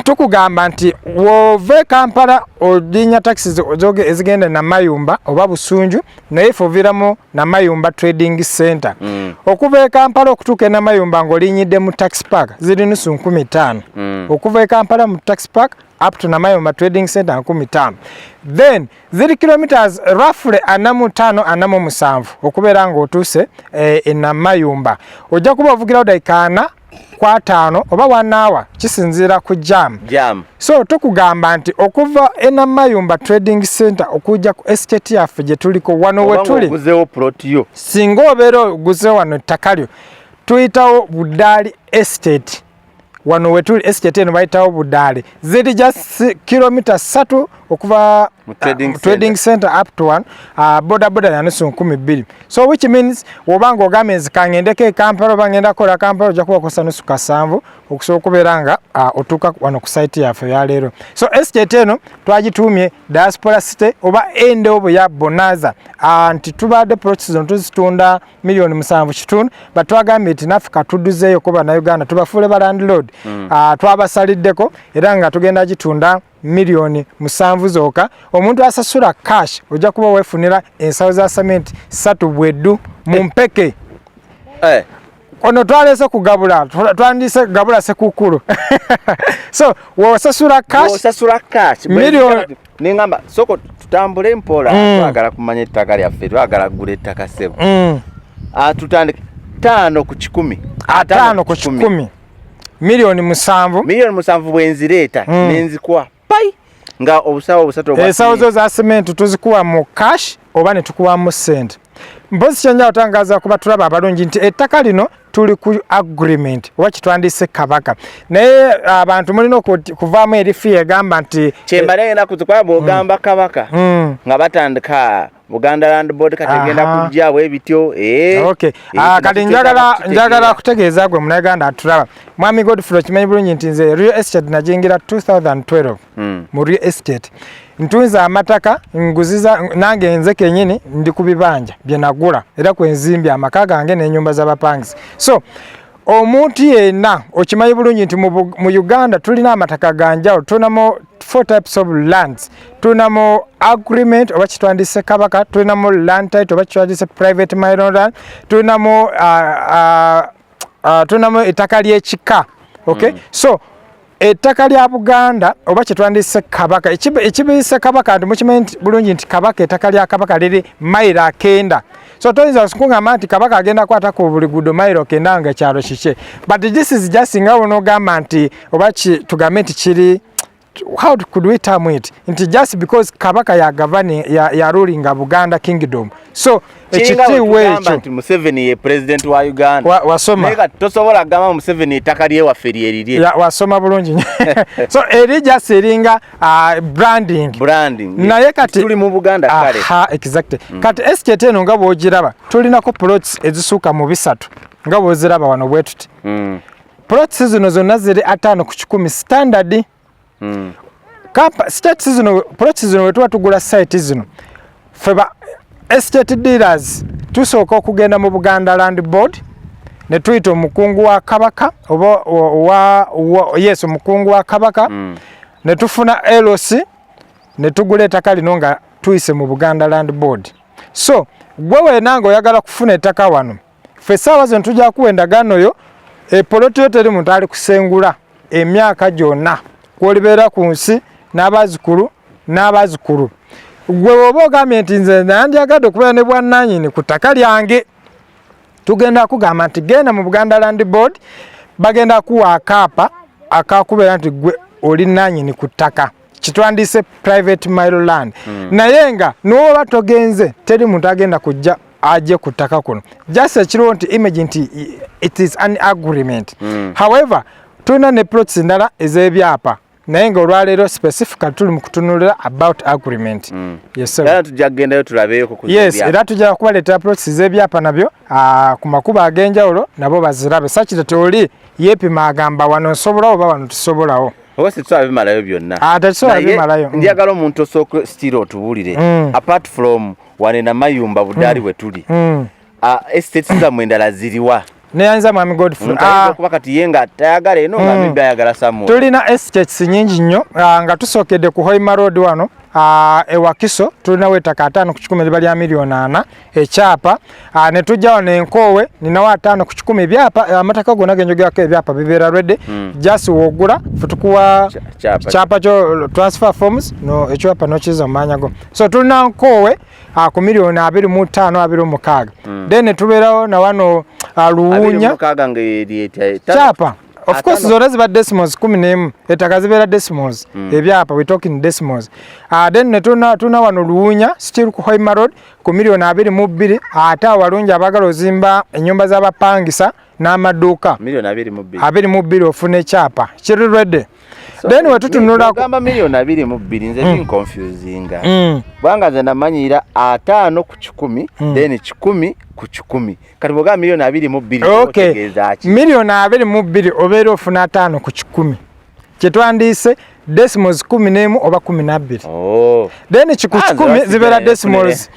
tukugamba nti wove Kampala odinya taxis ojoge ezigenda Namayumba oba Busunju naye foviramu Namayumba Trading Center okuva Kampala okutuuka Namayumba ng'olinyidde mu taxi park ziri nusu 15 okuva Kampala mu taxi park up to Namayumba Trading Center 15 then ziri kilometers roughly 45 okubeera ng'otuuse Namayumba ojja kuba ovugira dakika 4 kwa 5 oba 1 hour kisinziira ku jam. So tukugamba nti okuva Namayumba Trading Center okujja ku estate yaffe gye tuliko wano we tuli oguzeewo puloti yo singa obeera oguzeewo wano ettaka lyo tuyitawo Budaali Estate wano we tuli estate eno bayitawo Budaali ziri just kilometers 3 okuva trading center up to one boda ya nusu 12 so which means wobanga ogame zikangendeke Kampala bangenda kola Kampala ojja kuba kosa nusu 7 okusobola okubeeranga otuuka wano ku site yaffe ya leero so estate eno twagitumye diaspora city oba ende obo ya Bonaza nti tubadde plots zino tuzitunda milioni 7.5 but twagambye nti naffe katuduzeeyo kuba na Uganda tubafuule ba landlord twabasaliddeko era nga tugenda gitunda milioni 7 zokka omuntu asasula cash ojja kuba wefunira ensawo za cement 3 bweddu mu mpeke ono twalese kugabula twandise kugabula sekukulu so wosasula cash milioni ningamba soko tutambule mpola twagala kumanya ettaka lyaffe twagala kugula ettaka sebo tutandike 5 ku 10 5 ku 10 milioni 7 bwenzireeta nenzikwa pai nga obusawo busatu obwa esawo zo za cement tuzikuwa mu cash oba ne tukuwa mu sente mpozi kyanja otangaza kuba tulaba abalungi nti ettaka lino tuli ku agreement oba kitwandise kabaka naye abantu mulina kuvaamu erifi egamba nti kyembalengenda kuzikwaba ogamba kabaka nga batandika Buganda Land Board kategenda kujjawo ebityo okay kati njagala kutegeeza gwe munaganda atulaba mwami Godfrey kimanyi bulungi nti nze real estate najingira 2012 mu real estate ntunza amataka nguziza nange nze kenyini ndi kubibanja bye nagula era kwenzimbi amaka gange n'ennyumba z'abapangisi so omuntu yenna okimanyi bulungi nti mu Uganda tulina amataka ganjawulo tulinamu 4 types of lands tulinamu agreement oba kitwandise kabaka tulinamu land title oba kitwandise private minor land tulinamu ettaka ly'ekika okay so ettaka lya Buganda oba kitwandise kabaka ekibiyise kabaka nti mukimanyi bulungi nti kabaka ettaka lya kabaka liri mayiro 9 so toyinza okungamba nti kabaka agenda kwata ku buli gudo mayiro 9 nga kyalo kike but this is just nga onogamba nti oba tugambe nti kiri how could we term it nti just because kabaka ya governing ya ruling Buganda kingdom so ekitiwe ekyo nti Museveni ye president wa Uganda wasoma neka tosobola gama Museveni ettaka lye waffe lyeriri wasoma bulungi so eri just eringa branding naye kati tuli mu Buganda kale exactly kati estate eno nga bwogiraba tulinako plots ezisuuka mu 3 nga bwoziraba wano bwetuti plots zino zonna ziri 5 ku 10 standard state zino plots zino wetuba tugula site zino feba estate dealers tusooka okugenda mu Buganda Land Board ne tuyita omukungu wa kabaka oba yes omukungu wa kabaka ne tufuna LOC ne tugula ettaka lino nga tuyise mu Buganda Land Board so gwe wenanga oyagala kufuna ettaka wano ffe saawa zino tujja kuwendagano yo epoloti yo teri muntu ali kusengula emyaka gyonna kwolibeera ku nsi n'abazukulu gwe woba ogambye nti nze nandyagadde okubeera ne bwannannyini ku ttaka lyange tugenda kugamba nti genda mu Buganda Land Board bagenda kuwa akaapa akakubeera nti gwe oli nannyini ku ttaka kitwandise private minor land naye nga n'oba togenze teri muntu agenda kujja aje ku ttaka kuno just ekiriwo nti image nti it is an agreement however tulina ne plots endala ez'ebyapa naye nga olwaleero specifically tuli mu kutunulira about agreement yes sir era tujja kugendayo tulabeeko ku yes era tujja kubaleetera plots z'ebyapa nabyo ku makubo ag'enjawulo nabo bazirabe sakita teoli yeepima agamba wano nsobolawo oba wano tusobolawo oba situsobola bimalayo byonna tetusobola bimalayo njagala omuntu osooka stili otubuulire apart from wane Namayumba Budaali we tuli estates zammwe endala ziriwa neyanza mwami Godfrey kuba kati yenga tayagala eno nga mibya ayagala samu tulina estates nyingi nnyo nga tusookedde ku Hoima Road wano ewakiso tulina wettaka 5 ku 10 liba lya milioni 4 ekyapa ne tujja wano enkoowe ninawo 5 ku 10 ebyapa amataka gonna genjogerako ebyapa bibeera ready just wogula futukuwa kyapa kyo transfer forms no ekyapa nokiza mumanyago so tulina nkoowe ku milioni 25 26 then tubeerawo na wano luwunya kyapa of course zona ziba decimals 11 ettaka zibeera decimals ebyapa we talking decimals then ne tuna wano luwunya still ku Hoima Road ku milioni 22 ate awalungi abagala ozimba ennyumba z'abapangisa n'amaduuka milioni 22 ofuna ekyapa kiri ready then wetutunula gamba milioni 22 nze bin confusing bwanga nze namanyira 5 ku 10 then 10 ku 10 kati boga milioni 22 otegeeza ki milioni 22 obeera ofuna 5 ku 10 kyetwandiise decimals 11 oba 12 then ku 10 zibeera decimals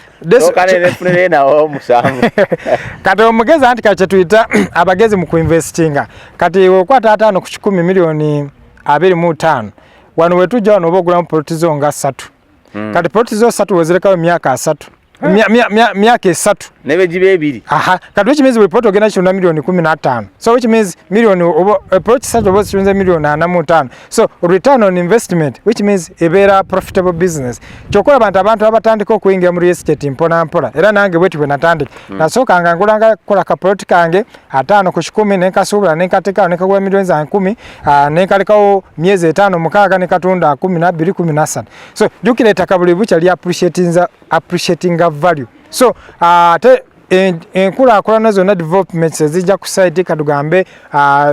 kati omugezi anti kati tuyita abagezi mu kuinvestinga kati okwata 5 ku 10 milioni 25 wano wetujja wano oba ogulamu puloti zo nga 3 kati puloti zo 3 wezirekayo myaka 3 myaka 3 nebe jibe 2 kati which means we put ogenda chuna milioni 15 so which means milioni approach such obo chunze milioni 45 so return on investment which means ebera profitable business chokola abantu abatandika okuinga mu real estate Mpola Mpola era nange bwetu bwe natandika nasoka ngangulanga kola ka project kange 5 ku 10 nenkasubula nenkateka nekagwa milioni 10 nenkalekawo myezi 5 mukaga nekatunda 12 13 so jukile takabuli bucha li appreciating value so enkulaakulana zonna developments ezijja ku site kadugambe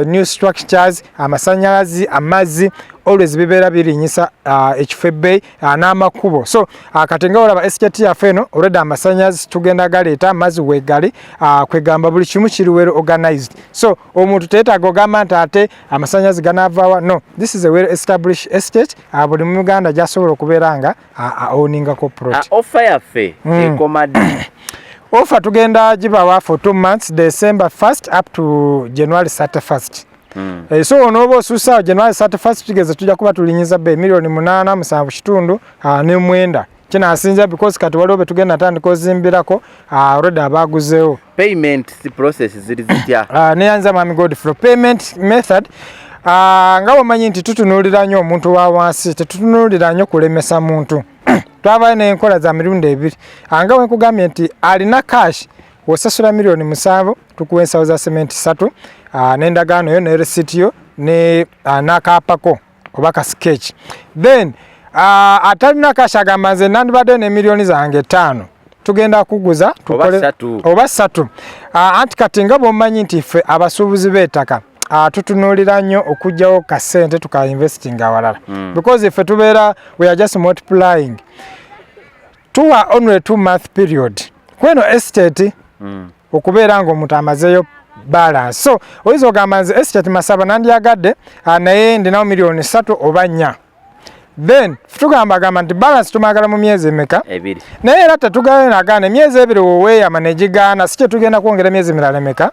new structures amasanyalazi amazzi always bibeera birinyisa ekifo ebbeeyi n'amakubo so katenga olaba estate yaffe eno already amasanyalazi tugenda galeeta amazzi wegali kwegamba buli kimu kiri well organized so omuntu teetaaga ogamba nti ate amasanyalazi ganaavaawa no this is a well established estate buli mu Uganda gyasobola okubeera nga aoningako property offer yaffe ekomadi offer tugenda gibawa for 2 months December 1st up to January 31st so onoba osuusa January 31st tugeze tujja kuba tulinyiza be milioni 8 kitundu ne mwenda kinasinza because kati waliwo betugenda tandika ozimbirako already abaguzeewo payment process ziri zitya neyanza mami Godfrey payment method nga wamanyi nti tutunuulira nnyo omuntu wa wansi tetutunuulira nnyo kulemesa muntu twaba n'enkola za mirundi ebiri nga wenkugambye nti alina cash osasula milioni 7 tukuwa ensawo za sementi 3 n'endagaano yo ne receipt yo ne n'akaapako oba ka sketch then atalina cash agamba nze nandibadde ne milioni zange 5 tugenda kuguza tukole oba 3 anti kati nga bw'omanyi nti ffe abasuubuzi b'ettaka tutunuulira nnyo okugyawo ka ssente tuka investing awalala because if tubeera we are just multiplying tuwa only 2 month period kweno estate okubeera ng'omuntu amazeeyo balance so oyinza ogamba nze estate masaba nandyagadde naye ndinawo milioni 3 oba 4 then tugamba nti balance tumagala mu myezi emeka ebiri naye era tetugala nagana emyezi ebiri woweeyama negigaana si kyetugenda kwongera emyezi emirala emeka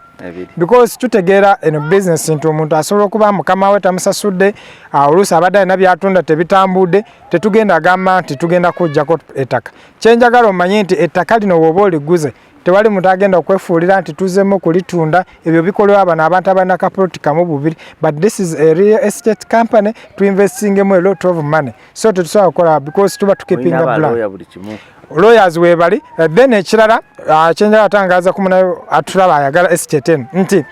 because tutegeera eno business nti omuntu asobola okuba mukama we tamusasudde oluusi abadde alina byatunda tebitambudde tetugenda agamba nti tugenda kujjako ettaka kyenjagala omanye nti ettaka lino woba oliguze tewali muntu agenda okwefuulira nti tuzemu kulitunda ebyo bikolebwa bano abantu abalina kapuloti kamu bubiri but this is a real estate company to investingemu a lot of money so tetusobola kukola because tuba tukipinga plan lawyers webali then ekirala kyenjagala tangaza kumunayo atulaba ayagala estate eno nti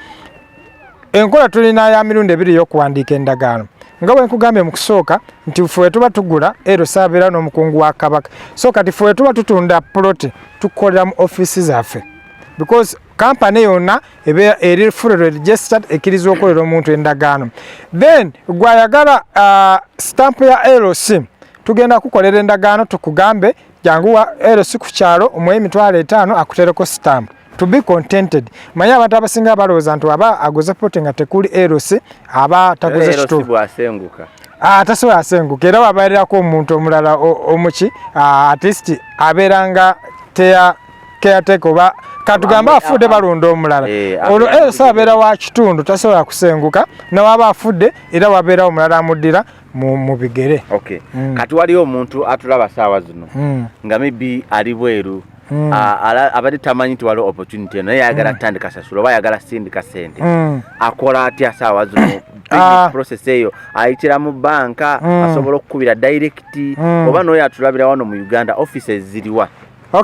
enkola tulina ya mirundi ebiri y'okuwandiika endagaano nga bwe nkugambye mu kusooka nti ffe tuba tugula ero saabeera n'omukungu wa Kabaka so kati ffe tuba tutunda puloti tukolera mu office zaffe because company yonna ebeera eri fully registered ekkiriza okolera omuntu endagaano then gwayagala stamp ya LC tugenda kukolera endagaano tukugambe janguwa LC ku kyalo omwe 5,000 akutereko stamp to be contented manya abantu abasinga abalowooza nti aba aguze puloti nga tekuli LC aba taguze kitu tasobola asenguka era wabairako omuntu omulala omuki at least abeera nga caretaker oba katugamba afudde balonda omulala olwo sabeera wa kitundu tasobola kusenguka nawaba afudde era wabeera omulala amuddira mu bigere. Kati waliyo omuntu atulaba saawa zino nga maybe ali bweru abadde tamanyi nti waliwo opportunity naye ayagala tandika sasula oba ayagala sindika sente akola atya saawa zino process eyo ayitira mu banka asobola okukubira direct oba n'oyo atulabira wano mu Uganda offices ziriwa?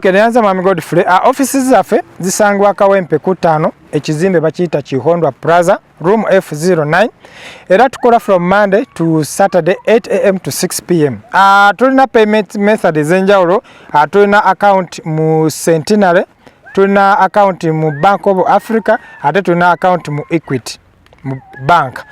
Neyanza Mwami Godfrey. Offices zaffe zisangibwa Kawempe ku 5 ekizimbe bakiyita Kihondwa Plaza room F09 era tukola from Monday to Saturday 8 am to 6 pm. Tulina payment method ez'enjawulo. Tulina account mu Centenary, tulina account mu Bank of Africa, ate tulina account mu Equity bank.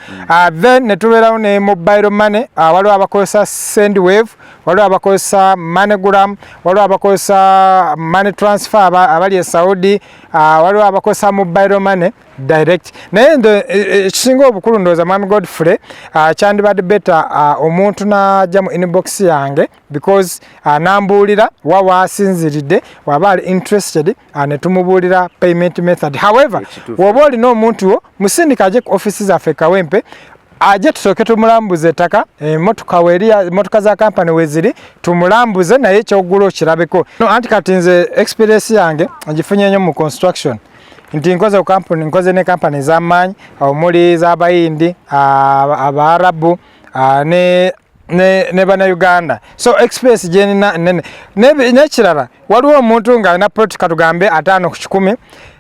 Then netubeerawo ne mobile money. Waliwo abakozesa Sendwave, waliwo abakozesa MoneyGram, waliwo abakozesa money transfer abali e Saudi, waliwo abakozesa mobile money direct. Naye ekisinga obukulu ndowooza Mwami Godfrey kyandibadde better omuntu n'ajja mu inbox yange because nambuulira wawa asinziridde waba ali interested ne tumubuulira payment method. However woba olina omuntu wo musindika ajje ku office zaffe Kawempe aje tusooke tumulambuze ettaka emmotoka za kampani weziri tumulambuze naye ekyogula okirabeko. Anti kati nze experience yange ngifunye nnyo mu construction nti nkoze ne kampani z'amaanyi omuli z'abayindi abaarabu ne bana Uganda. So experience jenina nene nekirala waliwo omuntu nga alina plot katugambe 5 ku 10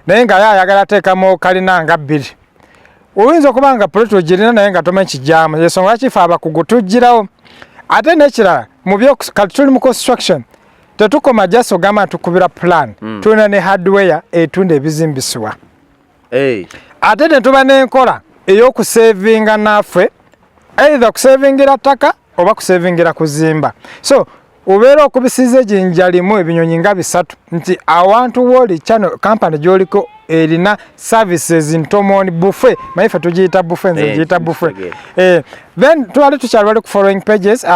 naye nga ayagala ateekamo kalina nga 2. Oyinza okuba nga plot ogirina naye nga tomanyi kijjaamu yensonga lwaki abakugu tugirawo. Ate nekirala kati tuli mu construction tetukoma just ogamba tukubira plan tulina ne hardware etunda ebizimbisibwa. Ate netuba n'enkola ey'okusevinga naffe either kusevingira ttaka oba kusevingira kuzimba. So obeera okubisiza ejjinja limu ebinyonyi nga 3 nti awantu woli channel company gyoliko erina services ntomoni buffet maife tugiyita buffet nze giyita buffet. Then twali tukyali ku following pages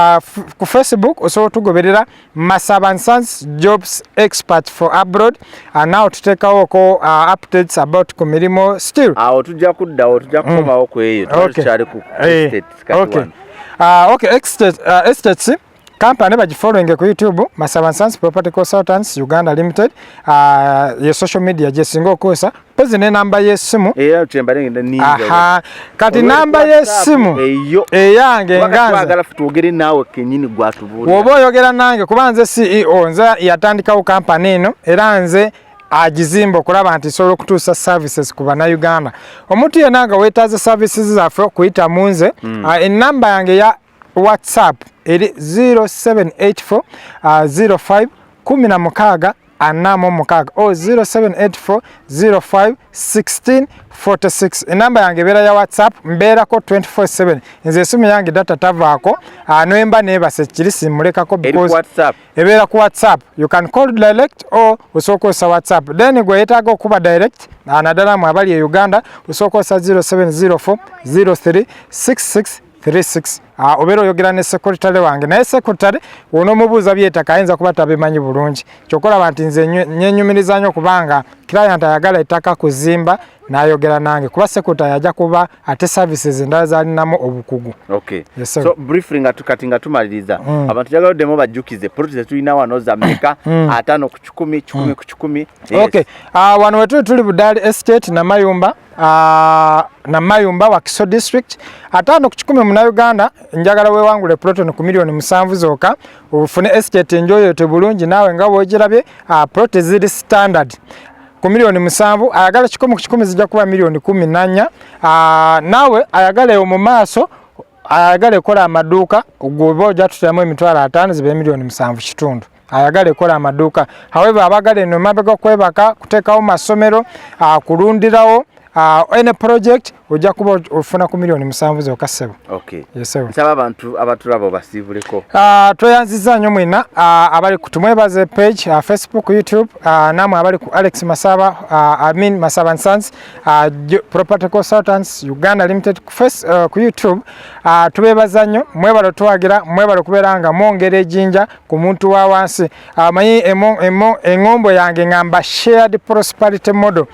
ku Facebook osobola tugoberera Masaba Sons Jobs Expert for Abroad now tuteekawo ko updates about ku mirimo still tujja kuddawo tujja kukomawo ku eyo tukyali ku estates company bagifollowing ku YouTube Masaba Sons Property Consultants Uganda Limited ye social media jesinga okosa pozi ne namba y'essimu kati namba y'essimu eyange nganze twogere nawe kenyini gwatubuulira woba oyogera nange kuba nze CEO nze yatandikawo company eno era nze agizimba okulaba nti sobola okutuusa services ku bannayuganda. Omuntu yenna nga weetaaza services zaffe okuyita mu nze enamba yange ya WhatsApp eri 0784 05 16 46 or 0784 05 16 46. Enamba yange ebeera ya WhatsApp mbeerako 24/7 nze esimu yange data tavaako noemba neebase kirisi mulekako because ebeera ku WhatsApp. You can call direct or osokosa WhatsApp. Then gwe yeetaaga okuba direct naddala mu abali e Uganda osokosa 0704 03 66 36. Obeera oyogera ne secretary wange naye secretary onomubuuza by'ettaka ayinza kuba tabimanyi bulungi. Kyokolaba nti nze nyenyumiriza nnyo kubanga client ayagala ettaka kuzimba n'ayogera nange kuba secretary ajja kuba ate services endala zalinamu obukugu. Yes, so briefly nga tukati nga tumaliriza abantu jagala demo bajjukize project tulina wano za Amerika 5 ku 10 10 ku 10. Wano wetu tuli Budali Estate Namayumba Wakiso District 5 ku 10 mu Uganda. Njagala wewangule proton ku milioni 7 zokka ofune estate enjoyote bulungi nawe nga bwogirabye plot ziri standard ku milioni 7 ayagala 10 ku 10 zijja kuba milioni 14. Nawe ayagala mu maaso ayagala ekola amaduuka gwoba ojja tuteramu emitwalo 5 zibe milioni 7 kitundu ayagala ekola amaduuka. However abagala eno mabega kwebaka kuteekawo masomero kulundirawo any project ojja kuba ofuna ku milioni 7 zokka ssebo. Okay. Yes sir. Nsaba abantu abatulaba basibuleko. Tweyanziza nnyo mwina abali kutumwebaze page Facebook, YouTube, namwe abali ku Alex Masaba, Masaba & Sons, Property Consultants Uganda Limited ku YouTube. Tubebaza nnyo, mwebalo twagira, mwebalo kuberanga mwongere ejinja ku muntu wa wansi. Manyi engombo yange ngamba shared prosperity model.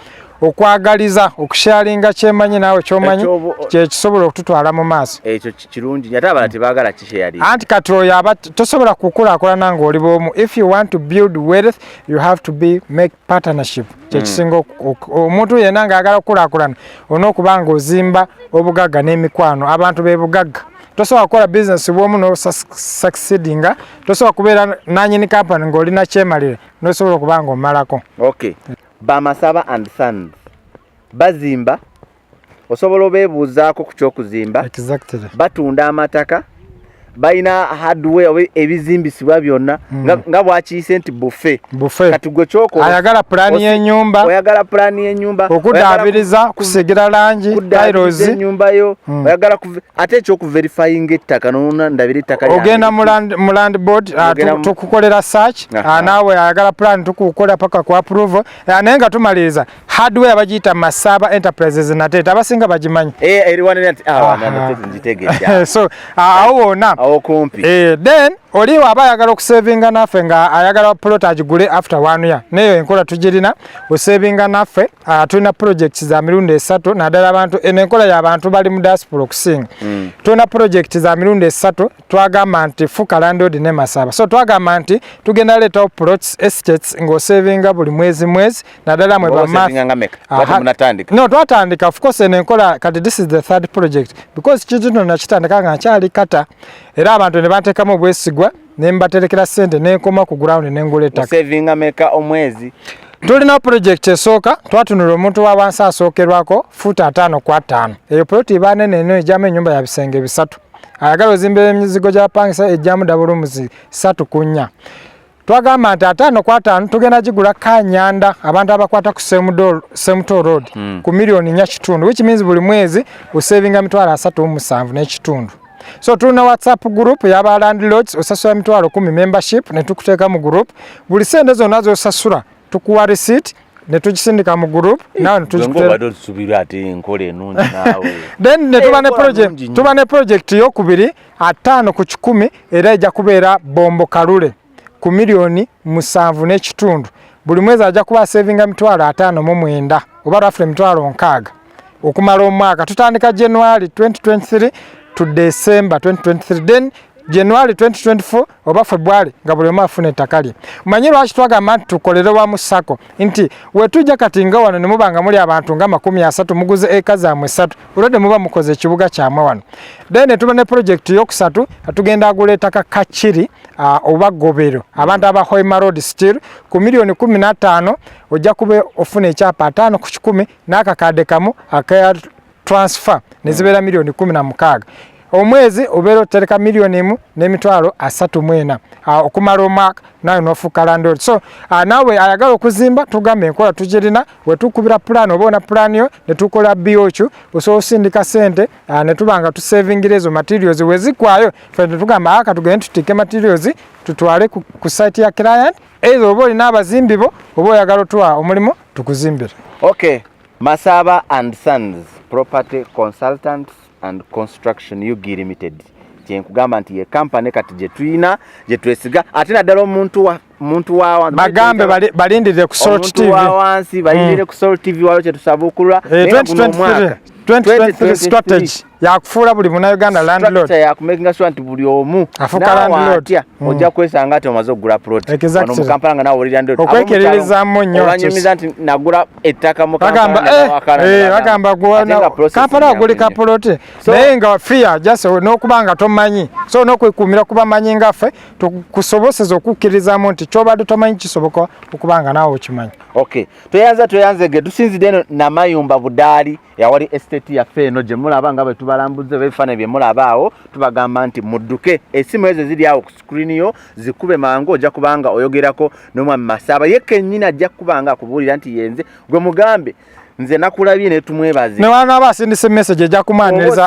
Okwagaliza okusharinga kyemanyi nawe kyomanyi kye kisobola okututwala mu maaso. Ekyo kirungi ate abala tebagala kisharing. Anti katoyo tosobola kukulaakulana ng'oli bw'omu. If you want to build wealth you have to make partnership. Kye kisinga omuntu yenna ng'agala okukulaakulana olina okuba ng'ozimba obugagga n'emikwano abantu b'ebugagga. Tosobola kukola business bw'omu no succeedinga, tosobola kubeera nanyini company ng'olina kyemalire n'osobola okuba ng'omalako. Okay. Masaba & Sons bazimba osobola obeebuuzaako ku ky'okuzimba. Exactly. Batunda amataka balina hardware ebizimbisibwa byonna nga bwakiyise nti buffet. Kati gwe kyoko ayagala plan y'ennyumba, oyagala plan y'ennyumba, okudaabiriza, kusigira langi, tiles ennyumba yo, oyagala ate ekyokuverifying ettaka nonna ndabira ettaka lyange. Ogenda mu land board tukukolera search, naawe ayagala plan tukukola paka ku approval, naye nga tumaliriza hardware bagiyita Masaba Enterprises nate abasinga bagimanyi. Eriwane nati njitegedde. So awo wonna okumpi. Then oliwo aba ayagala okusavinga naffe nga ayagala puloti agigule after 1 year. Neyo enkola tugirina osavinga naffe. Tulina projects za mirundi 3 naddala abantu enkola y'abantu bali mu diaspora okusinga. Tulina projects za mirundi 3 twagamba nti Fuka landlord ne Masaba. So twagamba nti tugenda leetawo plots estates ng'osavinga buli mwezi naddala mwe no twatandika of course enkola kati this is the 3rd project because kituno nakitandika nga nkyali kata era abantu ne bateekamu obwesigwa ne mbaterekera ssente n'ekoma ku ground n'engula ettaka. Savinga meka omwezi. Tulina project esooka twatunula omuntu wa wansi asookerwako futa 5 kwa 5. Eyo ploti iba nene eno ejjamu ennyumba ya bisenge 3. Ayagala ozimbira emizigo gy'apangisa ejjamu dabulumuzi 3 ku 4. Twagamba nti 5 kwa 5 tugenda gigula Kanyanda abantu abakwata ku Semto Road ku milioni 4.5 which means buli mwezi osavinga mitwalo 37 n'ekitundu. So tulina WhatsApp group y'aba landlords osasula mitwalo 10 membership ne tukuteeka mu group. Buli sente zonna z'osasula tukuwa receipt ne tugisindika mu group nawe tujisubira ati nkole enungi nawe. Then ne tuba ne project y'okubiri 5 ku 10 era ejja kubeera Bombo Kalule ku milioni 7 n'ekitundu. Buli mwezi ajja kuba savinga mitwalo 59 oba roughly mitwalo 6 okumala omwaka. Tutandika January 2023 to December 2023, then January 2024 oba February nga buli omu afuna ettaka lye. Omanyi lwaki twagamba nti tukolere wamu sako nti wetujja kati nga wano ne mubanga muli abantu nga 30 muguze eka zammwe 3 olwedde muba mukoze ekibuga kyamwe wano. Then tuba ne project yokusatu atugenda agula ettaka Kachiri oba Gobero abantu aba Hoima Road still ku milioni 15 ojja kuba ofuna ekyapa 5 ku 10 n'akakadde kamu aka transfer nezibeera milioni 16. Omwezi obeera otereka milioni 1 n'emitwalo 34 okumala omwaka nawe n'ofuuka landlord. So nawe ayagala okuzimba tugambe enkola tugirina wetukubira plan obaona plan yo ne tukola biochu osobola osindika sente ne tubanga tusavingira ezo materials wezikwayo ffe tugamba aka tugende tutike materials tutwale ku site ya client ezo oba olina abazimbi bo oba oyagala otuwa omulimu tukuzimbira. Okay. Masaba & Sons Property Consultants and Construction Ug.Ltd. Kyenkugamba nti ye company kati gye tuyina gye twesiga ate naddala omuntu wa bagambe balindire ku Salt TV wansi balindire ku Salt TV waliwo kye tusabukulwa 2023 strategy yakufuula buli Munnayuganda landlord yakumakinga sure nti buli omu afuuka landlord ojja kwesanga ati omaze okugula plot wano mu Kampala nga nawe oli landlord okwekererezaamu nnyo olwanyumiza nti nagula ettaka mu bagamba Kampala wagulika plot naye nga fear just n'okuba nga tomanyi so n'okwekuumira kuba manyi ngaffe tukusoboseza okukkirizaamu nti kyobadde tomanyi kisoboka okuba nga naawe okimanyi. Okay, tweyanzege tusinzidde eno Namayumba Budaali yawali estate yaffe eno gye mulaba nga bwe tubalambuze bebifaananyi bye mulaba awo tubagamba nti mudduke esimu ezo ziri awo ku screen yo zikube mangu ojja kubanga oyogerako n'omwami Masaba ye kennyini ajja kubanga akubuulira nti yenze gwe mugambe nze nakulabye ne tumwebaze ne wana basindise message ejja kumaniriza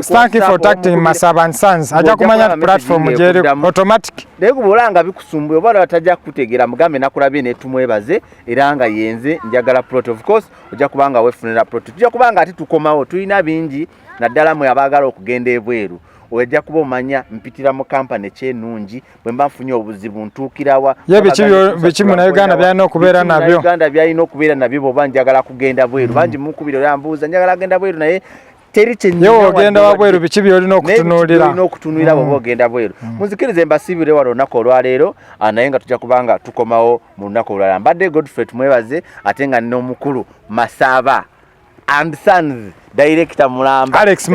thank you for tacting Masaba and Sons ajja kumanya platform jeri automatic naye kubolanga bikusumbuye oba batajja kutegera mugambe nakulabye ne tumwebaze era nga yenze njagala plot of course ojja kubanga wefunira plot tujja kubanga ati tukomawo tulina bingi naddala mwe abagala okugenda ebweru ojja kuba omanya mpitira mu kampani kyenungi bwe mba nfunye obuzibu ntuukirawa ye biki mu Uganda byalina okubeera nabyo Uganda byalina okubeera nabyo bwoba njagala kugenda bweru bangi mukubiro yambuuza njagala agenda bweru naye teri kyennyina ogenda wabweru biki byolina okutunuulira bwoba ogenda bweru munzikirize mbasibire wano olunaku olwaleero naye nga tujja kubanga tukomawo mu lunaku olwalala mbadde Godfrey tumwebaze ate nga n'omukulu Masaba and Sons director mulamba Alex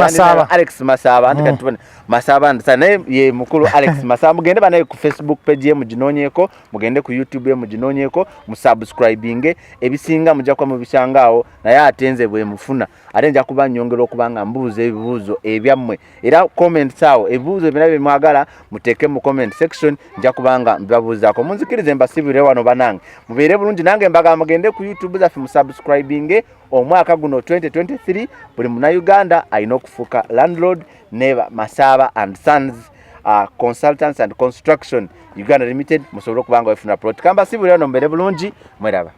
Masaba andi katubone Masaba and Sons ye mukulu Alex Masaba mugende banaye ku Facebook page ye muginonyeko mugende ku YouTube ye muginonyeko musubscribing ebisinga mujja kwa mubishangao naye atenze bwe mufuna ate nja kuba nyongero okubanga mbuuze ebibuuzo ebyammwe era comments awo ebibuuzo binabe mwagala muteke mu comment section nja kubanga mbabuuzako munzikirize mbasibire wano banange mubeere bulungi nange mbaga mugende ku YouTube zaffe musubscribing omwaka guno 2023 buli muna Uganda alina okufuuka landlord neba Masaba and Sons consultants and construction Uganda Ltd musobole okubanga wefuna plot kamba sibulira no mbere bulungi mweraba